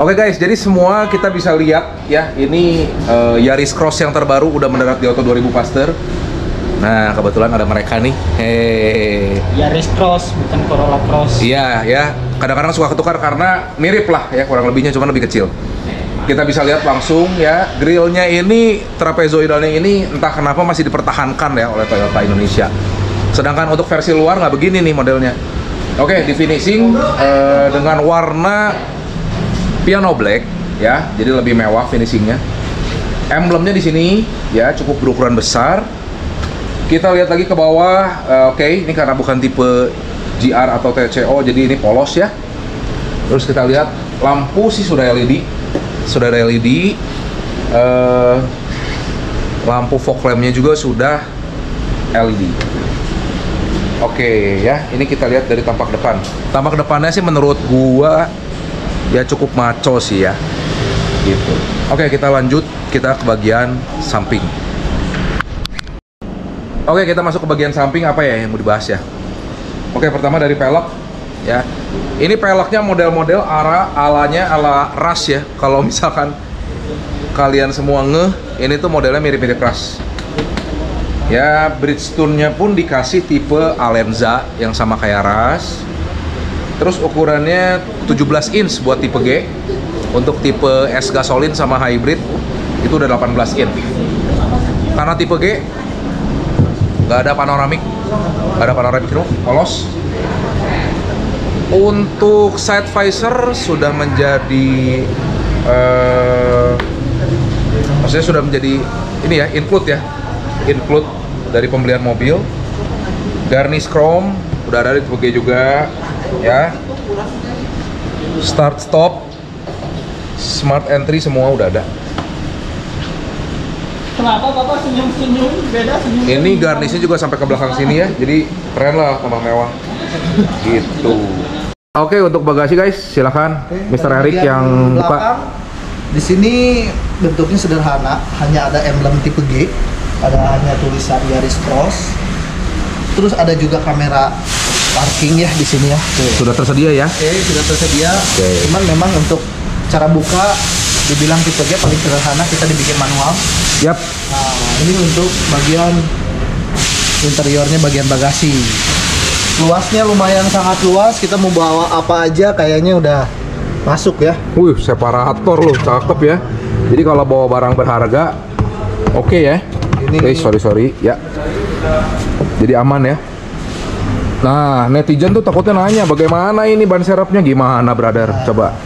Oke guys, jadi semua kita bisa lihat ya, ini Yaris Cross yang terbaru udah mendarat di Auto 2000 Faster. Nah, kebetulan ada mereka nih. Yaris Cross, bukan Corolla Cross. Iya, ya. Kadang-kadang suka ketukar karena mirip lah ya, kurang lebihnya, cuma lebih kecil. Kita bisa lihat langsung ya, grillnya ini, trapezoidalnya ini entah kenapa masih dipertahankan ya oleh Toyota Indonesia. Sedangkan untuk versi luar nggak begini nih modelnya. Oke, di finishing dengan warna piano black ya, jadi lebih mewah finishingnya. Emblemnya di sini ya cukup berukuran besar. Kita lihat lagi ke bawah. Oke, ini karena bukan tipe GR atau TCO, jadi ini polos ya. Terus kita lihat lampu sih sudah LED, sudah ada LED. Lampu fog lampnya juga sudah LED. Oke ya, ini kita lihat dari tampak depan. Tampak depannya sih menurut gua ya cukup maco sih ya, gitu. Oke, kita lanjut, kita ke bagian samping. Oke, kita masuk ke bagian samping. Apa ya yang mau dibahas ya? Oke, pertama dari pelek ya. Ini peleknya model-model alanya ala Rush ya. Kalau misalkan kalian semua ini tuh modelnya mirip-mirip Rush. Ya, Bridgestone-nya pun dikasih tipe Alenza yang sama kayak Rush. Terus ukurannya 17 inch buat tipe G. Untuk tipe S gasolin sama hybrid itu udah 18 inch. Karena tipe G nggak ada panoramik, roof, polos. Untuk side visor sudah menjadi maksudnya sudah menjadi ini ya, include dari pembelian mobil. Garnish chrome udah ada di tipe G juga ya. Start stop, smart entry semua udah ada. Kenapa Bapak senyum-senyum? Beda senyum. Ini garnishnya juga sampai ke belakang sini ya, jadi keren lah, tambah mewah gitu. Oke, untuk bagasi guys, silakan Mr. Eric yang buka. Di sini bentuknya sederhana, hanya ada emblem tipe G, ada hanya tulisan Yaris Cross. Terus ada juga kamera parking ya di sini ya. Sudah tersedia ya? Oke, sudah tersedia. Cuman memang untuk cara buka dibilang tipe G paling sederhana, kita dibikin manual. Yap. Nah, ini untuk bagian interiornya, bagian bagasi. Luasnya lumayan sangat luas, kita mau bawa apa aja kayaknya udah masuk ya. Wih, separator loh, cakep ya. Jadi kalau bawa barang berharga, oke ya. Ini sorry ya. Jadi aman ya. Nah, netizen tuh takutnya nanya bagaimana ini ban serepnya gimana, brother? Coba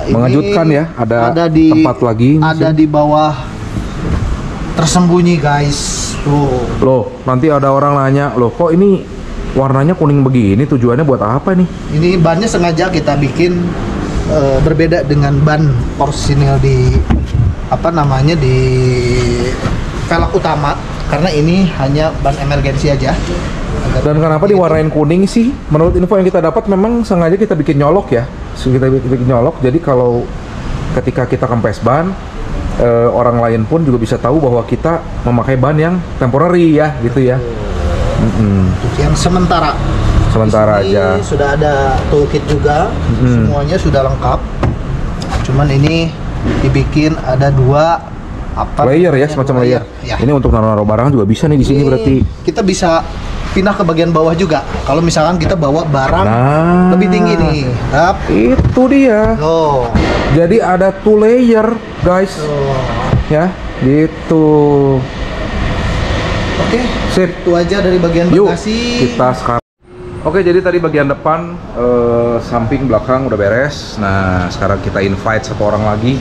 ini mengejutkan ya, ada di tempat lagi. Ada di bawah tersembunyi guys. Loh, nanti ada orang nanya, loh kok ini warnanya kuning begini, tujuannya buat apa nih? Ini bannya sengaja kita bikin berbeda dengan ban porsinil di di velg utama, karena ini hanya ban emergensi aja. Dan kenapa diwarnain kuning sih? Menurut info yang kita dapat memang sengaja kita bikin nyolok ya. Kita bikin nyolok, jadi kalau ketika kita kempes ban, orang lain pun juga bisa tahu bahwa kita memakai ban yang temporary ya, gitu ya. Yang sementara aja. Sudah ada toolkit juga, semuanya sudah lengkap. Cuman ini dibikin ada dua layer ya, semacam layer. Ya. Ini untuk naruh barang juga bisa nih di sini berarti. Kita bisa pindah ke bagian bawah juga. Kalau misalkan kita bawa barang lebih tinggi nih. Itu dia. Loh. Jadi ada 2 layer, guys. Ya, gitu. Oke, sip. Itu aja dari bagian bagasi. Yuk, kita sekarang. Oke, jadi tadi bagian depan, samping, belakang udah beres. Nah, sekarang kita invite satu orang lagi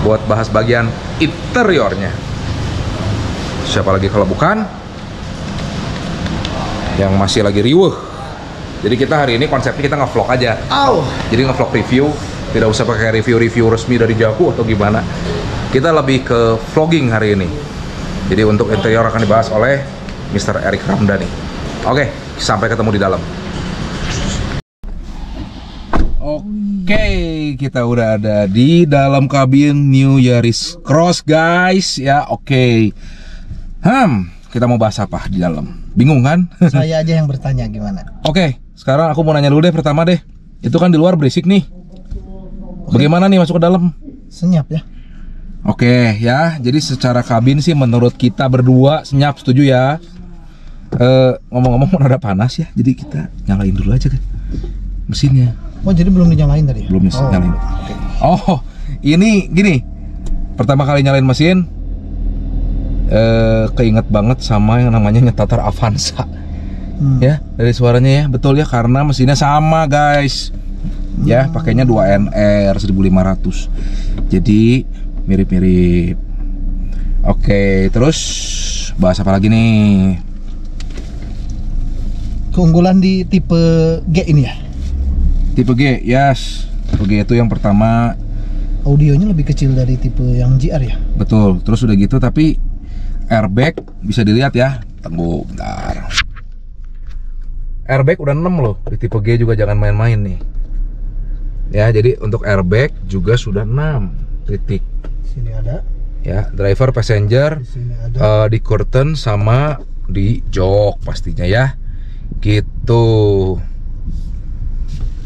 buat bahas bagian interiornya. Siapa lagi kalau bukan yang masih lagi riweuh. Jadi kita hari ini konsepnya kita nge-vlog aja. Jadi nge-vlog review, tidak usah pakai review resmi dari Jaku atau gimana. Kita lebih ke vlogging hari ini. Jadi untuk interior akan dibahas oleh Mr. Eric Ramdhani. Oke, sampai ketemu di dalam. Oke, kita udah ada di dalam kabin New Yaris Cross, guys. Ya, oke. Kita mau bahas apa di dalam? Bingung kan? Saya aja yang bertanya gimana. Oke, sekarang aku mau nanya dulu deh pertama deh. Itu kan di luar berisik nih. Bagaimana nih masuk ke dalam? Senyap ya. Oke ya, jadi secara kabin sih menurut kita berdua senyap, setuju ya. Ngomong-ngomong rada panas ya, jadi kita nyalain dulu aja kan mesinnya. Oh jadi belum dinyalain tadi ya? Belum nyalain. Okay. Oh ini gini, pertama kali nyalain mesin keinget banget sama yang namanya Nyetatar Avanza. Ya dari suaranya ya, betul ya, karena mesinnya sama guys. Ya pakainya 2NR 1500, jadi mirip-mirip. Oke, terus bahas apa lagi nih? Keunggulan di tipe G ini ya? Tipe G, yes. Tipe G itu yang pertama, audionya lebih kecil dari tipe yang GR ya? betul. Terus udah gitu, tapi airbag bisa dilihat ya. Tunggu bentar. Airbag udah 6 loh. Di tipe G juga jangan main-main nih. Ya, jadi untuk airbag juga sudah 6 titik. Sini ada. Ya, driver, passenger, Di sini ada. di curtain sama di jok pastinya ya. Gitu.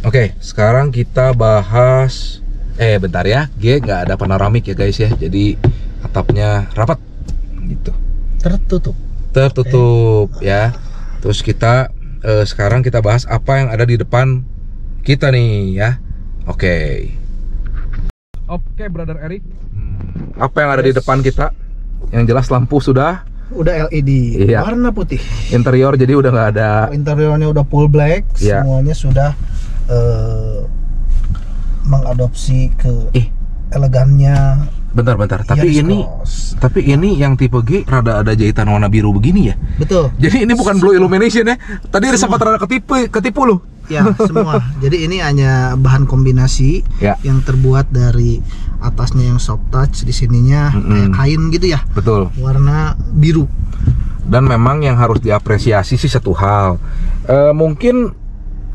Oke, sekarang kita bahas. Bentar ya, G nggak ada panoramik ya guys ya. Jadi atapnya rapat, gitu. Tertutup ya. Terus kita sekarang kita bahas apa yang ada di depan kita nih ya. Oke, brother Eric. Apa yang ada di depan kita? Yang jelas lampu sudah Udah LED, iya, warna putih. interior, jadi udah nggak ada. Interiornya udah full black, Iya. semuanya sudah mengadopsi ke elegannya. Bentar. Tapi Yaris ini Cross. tapi ini yang tipe G rada ada jahitan warna biru begini ya. Betul. Jadi ini bukan blue illumination ya. Tadi ada sempat rada ketipu loh. Ya, semua. Jadi ini hanya bahan kombinasi Ya. yang terbuat dari atasnya yang soft touch, di sininya kayak kain gitu ya. Betul. Warna biru. Dan memang yang harus diapresiasi sih satu hal. Mungkin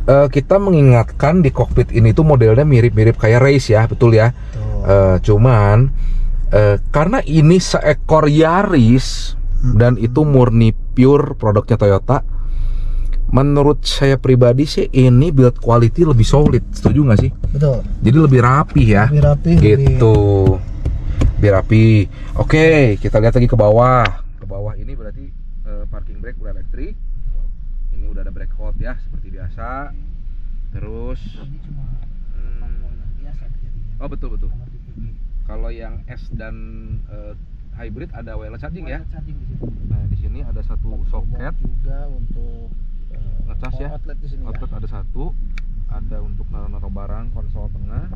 kita mengingatkan di kokpit ini tuh modelnya mirip-mirip kayak race ya, betul ya. Cuman karena ini seekor Yaris dan itu murni pure produknya Toyota, menurut saya pribadi sih ini build quality lebih solid, setuju nggak sih? Betul. Jadi lebih rapi ya. Lebih rapi. Gitu. Lebih rapi. Oke, kita lihat lagi ke bawah. Ke bawah ini berarti parking brake udah elektrik. Ini udah ada brake hold ya, seperti biasa. Terus oh betul. Kalau yang S dan hybrid ada wireless charging ya. Nah, di sini ada satu soket juga untuk ngecas ya. outlet di sini. Outlet ada satu, ada untuk naruh barang, konsol tengah.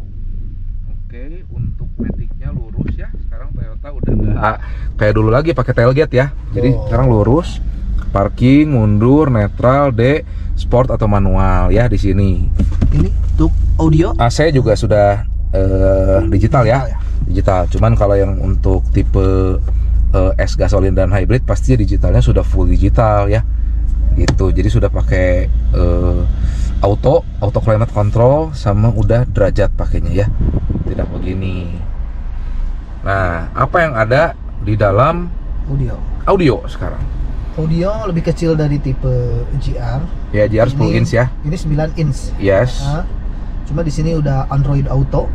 Oke, untuk maticnya lurus ya. Sekarang Toyota udah nggak kayak dulu lagi pakai tailgate ya. Jadi sekarang lurus, parking, mundur, netral, D, sport atau manual ya di sini. Ini untuk audio. AC juga sudah digital ya. Digital. Cuman kalau yang untuk tipe S gasolin dan hybrid pastinya digitalnya sudah full digital ya. Gitu. Jadi sudah pakai auto climate control sama udah derajat pakainya ya. Tidak begini. Nah, apa yang ada di dalam audio sekarang? Audio lebih kecil dari tipe GR. Ya, GR 10 inch ya. Ini 9 inch. Yes. Cuma di sini udah Android Auto.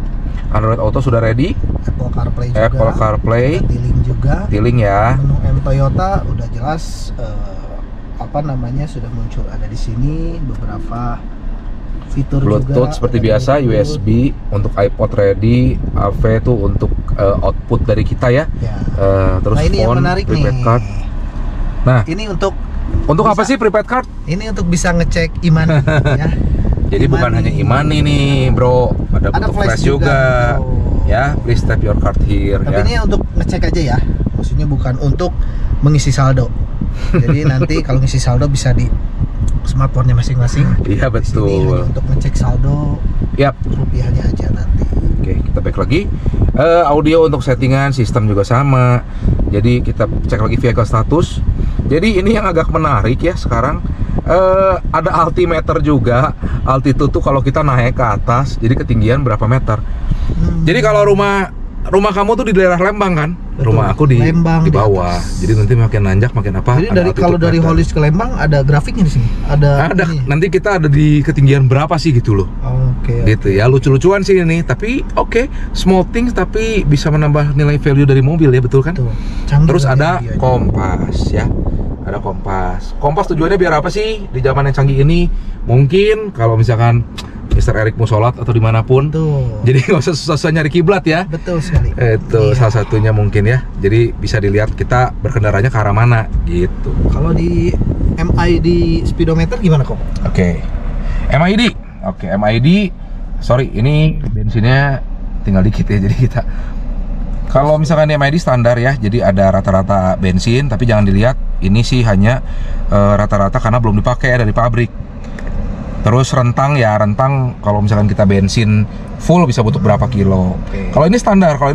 Android Auto sudah ready. Apple CarPlay juga. Apple CarPlay. Ada Tiling juga. Tiling ya. Menu M Toyota udah jelas sudah muncul ada di sini beberapa fitur Bluetooth juga, seperti ada biasa, Bluetooth. USB untuk iPod ready, AV itu untuk output dari kita ya. Ya. Terus Nah, ini yang phone, menarik prepaid nih. card. Nah, Ini untuk apa sih prepaid card? Ini untuk bisa ngecek iman ya. Jadi bukan hanya Imani nih, bro. Ada untuk flash juga. bro. Ya, please tap your card here. Tapi ya. ini untuk ngecek aja ya. Maksudnya bukan untuk mengisi saldo. Jadi nanti kalau ngisi saldo bisa di smartphone-nya masing-masing. Iya, Di sini hanya betul. untuk ngecek saldo Yap. rupiahnya aja nanti. Oke, kita back lagi. Audio untuk settingan sistem juga sama. Jadi kita cek lagi vehicle status. Jadi ini yang agak menarik ya sekarang. Ada altimeter juga. Altitude tuh kalau kita naik ke atas, jadi ketinggian berapa meter. Jadi kalau rumah rumah kamu tuh di daerah Lembang kan? Betul. Rumah aku di Lembang, di di bawah. Jadi nanti makin nanjak makin apa? Jadi ada kalau altitude dari meter. Holis ke Lembang ada grafiknya di sini. Ada. Ada. ini. Nanti kita ada di ketinggian berapa sih gitu loh. Oke. Gitu ya, lucu-lucuan sih ini. Tapi oke, small things tapi bisa menambah nilai value dari mobil ya, betul kan? Betul. Canggih Terus berarti ada videonya. kompas ya. Ada kompas. Kompas tujuannya biar apa sih di zaman yang canggih ini? Mungkin kalau misalkan Mr. Eric mau sholat atau dimanapun, Betul. jadi nggak usah susah-susah nyari kiblat ya. Betul sekali. Itu Iya. salah satunya mungkin ya. Jadi bisa dilihat kita berkendaranya ke arah mana gitu. Kalau di MID speedometer gimana kok? Oke. MID. Oke, MID. Sorry, ini bensinnya tinggal dikit ya. Jadi kita kalau misalkan di MID standar ya, jadi ada rata-rata bensin, tapi jangan dilihat ini sih hanya rata-rata karena belum dipakai dari pabrik. Terus rentang ya, rentang kalau misalkan kita bensin full bisa butuh berapa kilo. Oke. Kalau ini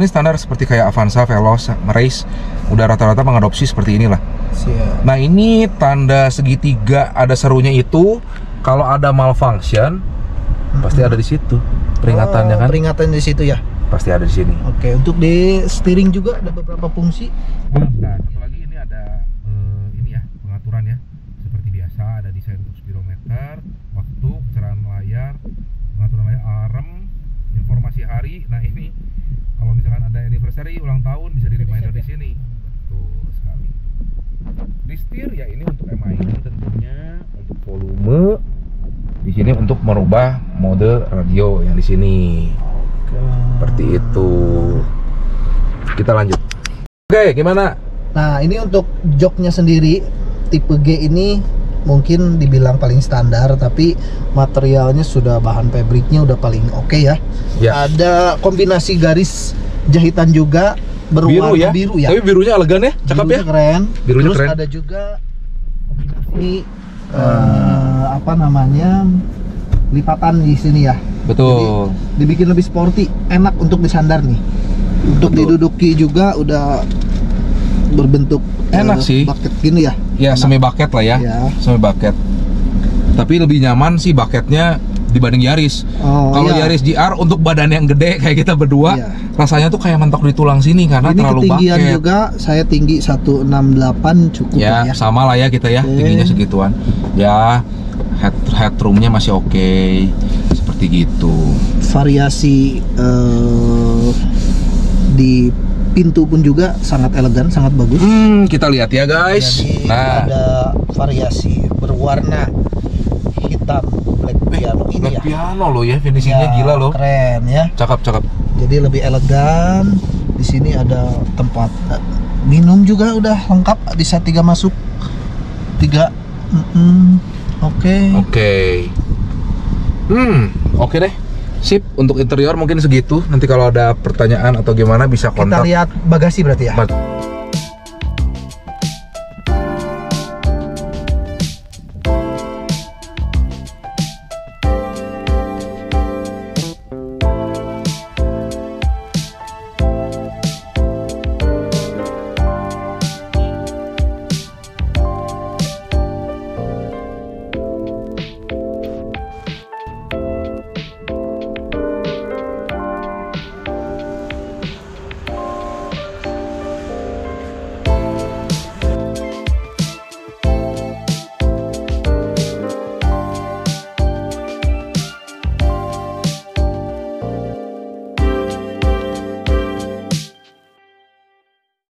standar seperti kayak Avanza, Veloz, Race, udah rata-rata mengadopsi seperti inilah. Siap. Nah ini tanda segitiga ada serunya itu kalau ada malfunction pasti ada di situ peringatannya kan, Peringatan di situ ya. pasti ada di sini. Oke, untuk di steering juga ada beberapa fungsi. Nah, satu lagi ini ada ini ya pengaturan ya seperti biasa, ada desain untuk speedometer, waktu, pencerahan layar, pengaturan layar, alarm, informasi hari. Nah ini kalau misalkan ada anniversary ulang tahun bisa di reminder di sini. Betul sekali. Di setir ya ini untuk MID tentunya, untuk volume di sini untuk merubah mode radio yang di sini. Seperti itu. Kita lanjut. Oke, gimana? Nah, ini untuk joknya sendiri tipe G ini mungkin dibilang paling standar, tapi materialnya sudah bahan pabriknya udah paling oke ya. Ya. Ada kombinasi garis jahitan juga berwarna biru ya. Tapi birunya elegan ya, cakep Birunya ya. keren. Birunya Terus keren. ada juga kombinasi apa namanya, lipatan di sini ya. Betul. Jadi, dibikin lebih sporty, enak untuk disandar nih. Untuk Betul. diduduki juga udah berbentuk Enak sih. bucket gini ya. Ya Enak. semi bucket lah ya. Ya. Semi bucket. Tapi lebih nyaman sih bucketnya dibanding Yaris. Oh, Kalau iya. Yaris GR untuk badan yang gede kayak kita berdua, Iya. rasanya tuh kayak mentok di tulang sini karena Ini terlalu ketinggian bucket. juga, saya tinggi 168 cukup Ya, ya. sama lah ya kita ya, Oke. tingginya segituan. Ya, headroomnya masih oke. Seperti gitu. Variasi di pintu pun juga sangat elegan, sangat bagus. Kita lihat ya guys. Jadi Nah, ada variasi berwarna hitam black piano ini black ya. piano loh ya, finishingnya Ya, gila loh. Keren ya. Cakep, cakep. Jadi lebih elegan. Di sini ada tempat minum juga udah lengkap, bisa 3 masuk. 3. Oke. Oke. Oke deh. Sip, untuk interior mungkin segitu. Nanti kalau ada pertanyaan atau gimana bisa Kita kontak. lihat bagasi berarti ya.